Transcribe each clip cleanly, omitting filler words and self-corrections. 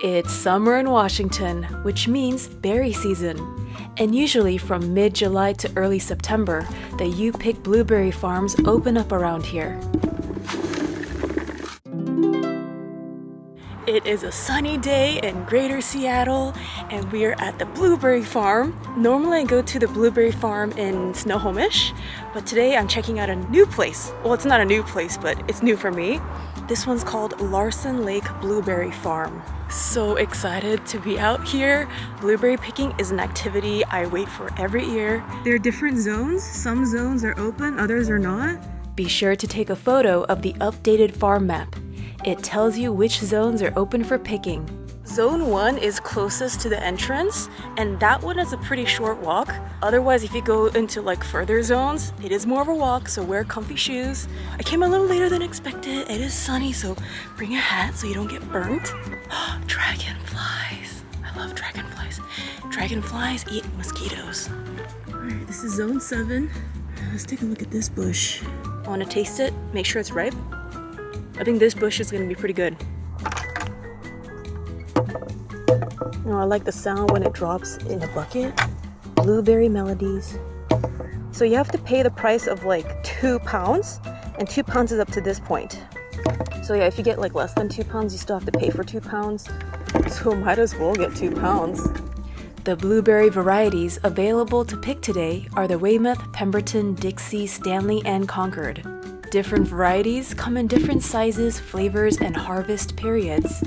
It's summer in Washington, which means berry season. And usually from mid-July to early September, the Outtakes blueberry farms open up around here. It is a sunny day in Greater Seattle, and we are at the blueberry farm. Normally I go to the blueberry farm in Snohomish, but today I'm checking out a new place. Well, it's not a new place, but it's new for me. This one's called Larson Lake Blueberry Farm. So excited to be out here. Blueberry picking is an activity I wait for every year. There are different zones. Some zones are open, others are not. Be sure to take a photo of the updated farm map. It tells you which zones are open for picking. Zone 1 is closest to the entrance, and that one is a pretty short walk. Otherwise, if you go into like further zones, it is more of a walk, so wear comfy shoes. I came a little later than expected. It is sunny, so bring a hat so you don't get burnt. Dragonflies. I love dragonflies. Dragonflies eat mosquitoes. Alright, this is zone 7. Let's take a look at this bush. I want to taste it, make sure it's ripe. I think this bush is going to be pretty good. You know, I like the sound when it drops in a bucket. Blueberry melodies. So you have to pay the price of like 2 pounds, and 2 pounds is up to this point. So yeah, if you get like less than 2 pounds, you still have to pay for 2 pounds. So might as well get 2 pounds. The blueberry varieties available to pick today are the Weymouth, Pemberton, Dixie, Stanley, and Concord. Different varieties come in different sizes, flavors, and harvest periods.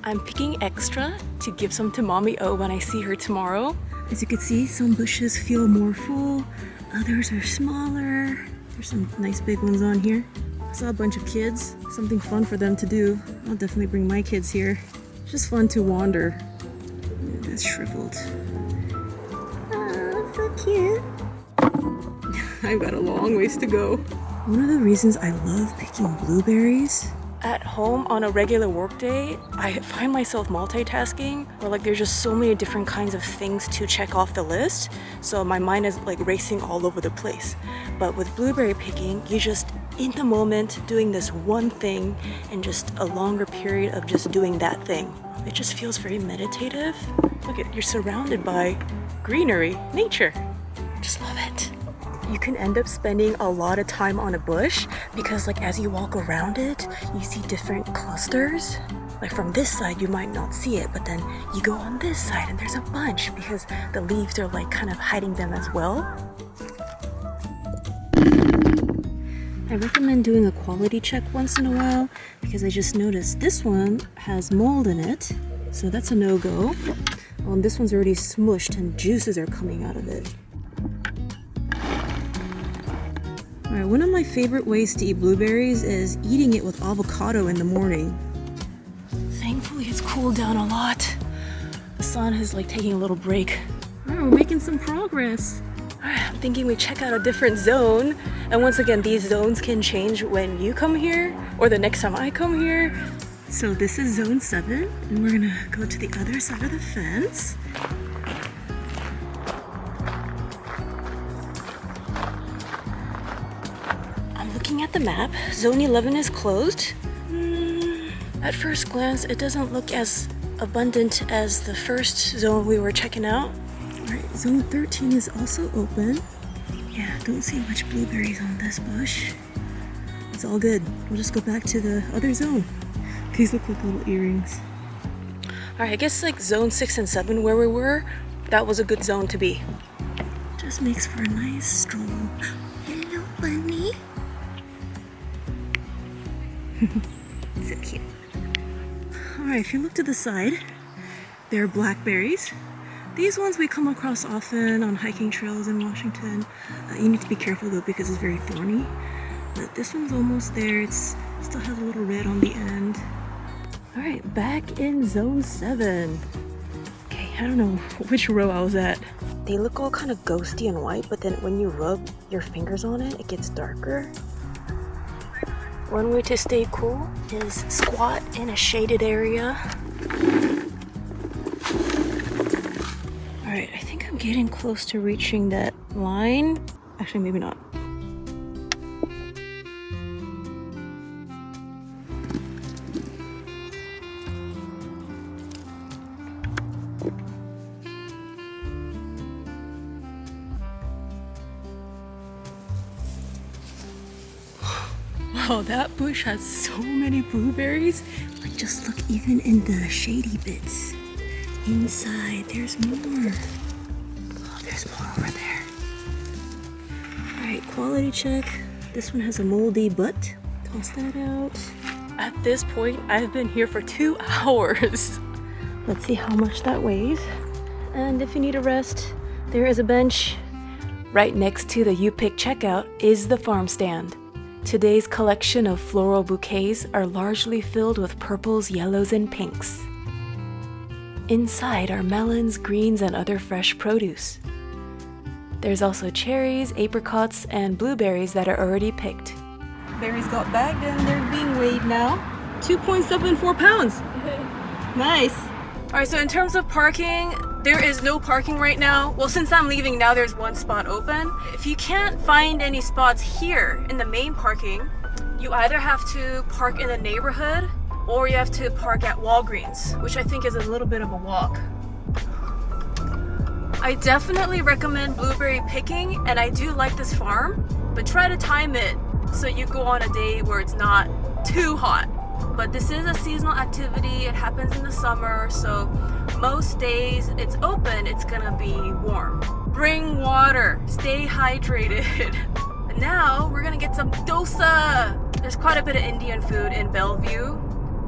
I'm picking extra to give some to Mommy O when I see her tomorrow. As you can see, some bushes feel more full, others are smaller. There's some nice big ones on here. I saw a bunch of kids, something fun for them to do. I'll definitely bring my kids here. It's just fun to wander. That's shriveled. Oh, so cute. I've got a long ways to go. One of the reasons I love picking blueberries, at home on a regular workday, I find myself multitasking, or like there's just so many different kinds of things to check off the list, so my mind is like racing all over the place. But with blueberry picking, you're just in the moment doing this one thing and just a longer period of just doing that thing. It just feels very meditative. Look at, you're surrounded by greenery, nature. Just love it. You can end up spending a lot of time on a bush because like as you walk around it, you see different clusters. Like from this side you might not see it, but then you go on this side and there's a bunch because the leaves are like kind of hiding them as well. I recommend doing a quality check once in a while because I just noticed this one has mold in it, so that's a no-go. This one's already smushed and juices are coming out of it. Alright, one of my favorite ways to eat blueberries is eating it with avocado in the morning. Thankfully it's cooled down a lot. The sun is like taking a little break. Alright, we're making some progress. Alright, I'm thinking we check out a different zone. And once again, these zones can change when you come here or the next time I come here. So this is zone 7 and we're gonna go to the other side of the fence. Looking at the map, zone 11 is closed. At first glance, it doesn't look as abundant as the first zone we were checking out. Alright, zone 13 is also open. Yeah, don't see much blueberries on this bush. It's all good. We'll just go back to the other zone. These look like little earrings. Alright, I guess like zone 6 and 7 where we were, that was a good zone to be. Just makes for a nice stroll. Hello, bunny. So cute. Alright, if you look to the side, there are blackberries. These ones we come across often on hiking trails in Washington. You need to be careful though because it's very thorny. But this one's almost there. It still has a little red on the end. Alright, back in zone 7. Okay, I don't know which row I was at. They look all kind of ghosty and white, but then when you rub your fingers on it, it gets darker. One way to stay cool is squat in a shaded area. Alright, I think I'm getting close to reaching that line. Actually, maybe not. Wow, that bush has so many blueberries. Like, just look, even in the shady bits. Inside, there's more. Oh, there's more over there. Alright, quality check. This one has a moldy butt. Toss that out. At this point, I've been here for 2 hours. Let's see how much that weighs. And if you need a rest, there is a bench. Right next to the You Pick checkout is the farm stand. Today's collection of floral bouquets are largely filled with purples, yellows, and pinks. Inside are melons, greens, and other fresh produce. There's also cherries, apricots, and blueberries that are already picked. Berries got bagged and they're being weighed now. 2.74 pounds. Nice. Alright, so in terms of parking, there is no parking right now. Well, since I'm leaving now, there's one spot open. If you can't find any spots here in the main parking, you either have to park in the neighborhood or you have to park at Walgreens, which I think is a little bit of a walk. I definitely recommend blueberry picking, and I do like this farm, but try to time it so you go on a day where it's not too hot. But this is a seasonal activity. It happens in the summer, so most days it's open, it's gonna be warm. Bring water, stay hydrated. And now we're gonna get some dosa. There's quite a bit of Indian food in Bellevue.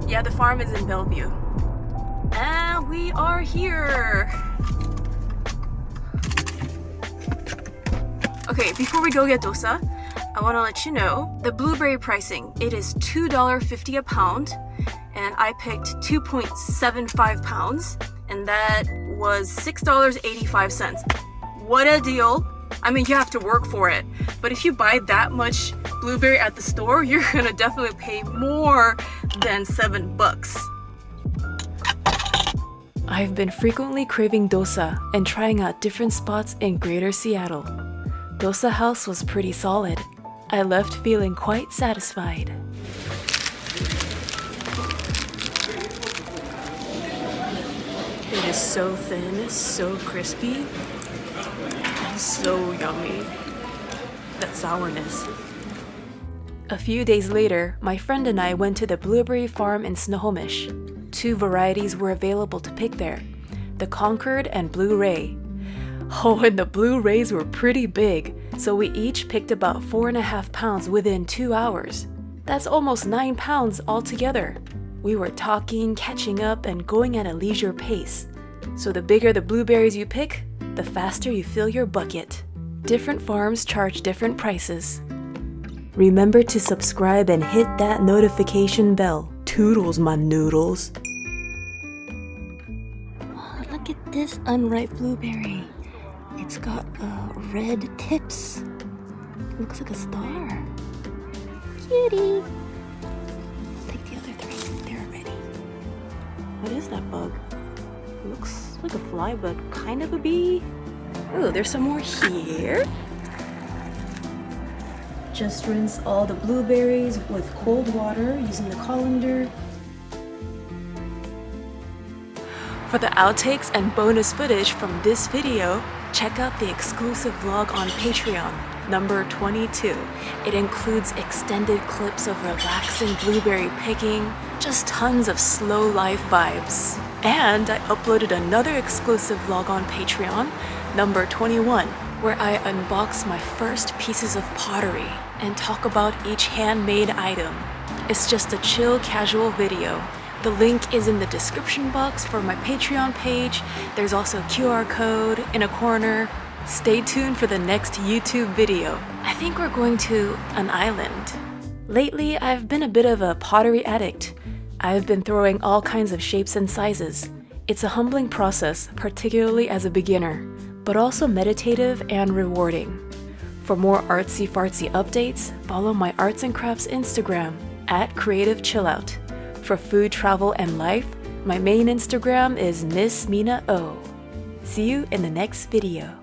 Yeah, the farm is in Bellevue. And we are here. Okay, before we go get dosa, I want to let you know the blueberry pricing. It is $2.50 a pound, and I picked 2.75 pounds, and that was $6.85. What a deal! I mean, you have to work for it, but if you buy that much blueberry at the store, you're gonna definitely pay more than $7. I've been frequently craving dosa and trying out different spots in Greater Seattle. Dosa House was pretty solid. I left feeling quite satisfied. It is so thin, so crispy, and so yummy. That sourness. A few days later, my friend and I went to the blueberry farm in Snohomish. 2 varieties were available to pick there, the Concord and Blue Ray. Oh, and the Blue Rays were pretty big, so we each picked about 4.5 pounds within 2 hours. That's almost 9 pounds altogether. We were talking, catching up, and going at a leisure pace. So the bigger the blueberries you pick, the faster you fill your bucket. Different farms charge different prices. Remember to subscribe and hit that notification bell. Toodles, my noodles. Oh, look at this unripe blueberry. It's got red tips. It looks like a star. Cutie. Take the other 3. They're ready. What is that bug? It looks like a fly, but kind of a bee. Oh, there's some more here. Just rinse all the blueberries with cold water using the colander. For the outtakes and bonus footage from this video, check out the exclusive vlog on Patreon, number 22. It includes extended clips of relaxing blueberry picking, just tons of slow life vibes. And I uploaded another exclusive vlog on Patreon, number 21, where I unbox my first pieces of pottery and talk about each handmade item. It's just a chill, casual video. The link is in the description box for my Patreon page. There's also a QR code in a corner. Stay tuned for the next YouTube video. I think we're going to an island. Lately, I've been a bit of a pottery addict. I've been throwing all kinds of shapes and sizes. It's a humbling process, particularly as a beginner, but also meditative and rewarding. For more artsy-fartsy updates, follow my arts and crafts Instagram @CreativeChillout. For food, travel, and life, my main Instagram is Miss Mina O. See you in the next video.